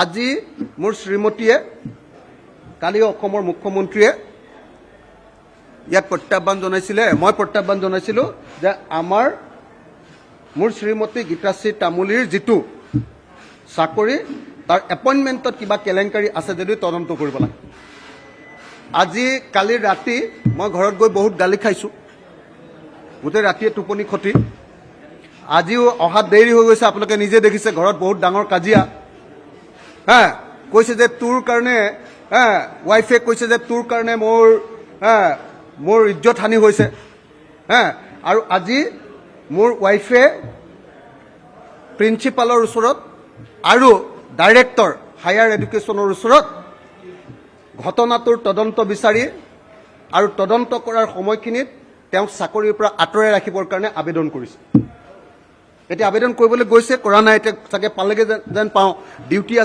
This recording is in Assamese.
আজি মোৰ শ্ৰীমতীয়ে কালি অসমৰ মুখ্যমন্ত্ৰীয়ে ইয়াত প্ৰত্যাহ্বান জনাইছিলে, মই প্ৰত্যাহ্বান জনাইছিলোঁ যে মোৰ শ্ৰীমতী গীতাশ্ৰী তামুলীৰ যিটো চাকৰি তাৰ এপইণ্টমেণ্টত কিবা কেলেংকাৰী আছে যদি তদন্ত কৰিব লাগে। আজি কালি ৰাতি মই ঘৰত গৈ বহুত গালি খাইছোঁ, গোটেই ৰাতিয়ে টোপনি ক্ষতি। আজিও অহাত দেৰি হৈ গৈছে, আপোনালোকে নিজে দেখিছে ঘৰত বহুত ডাঙৰ কাজিয়া। কৈছে যে তোৰ কাৰণে ৱাইফে কৈছে যে তোৰ কাৰণে মোৰ ইজ্জত হানি হৈছে। আৰু আজি মোৰ ৱাইফে প্ৰিন্সিপালৰ ওচৰত আৰু ডাইৰেক্টৰ হায়াৰ এডুকেশ্যনৰ ওচৰত ঘটনাটোৰ তদন্ত বিচাৰি আৰু তদন্ত কৰাৰ সময়খিনিত তেওঁক চাকৰিৰ পৰা আঁতৰাই ৰাখিবৰ কাৰণে আবেদন কৰিছে। এতিয়া আবেদন কৰিবলৈ গৈছে, কৰা নাই, এতিয়া চাগে পালেগে যেন পাওঁ, ডিউটি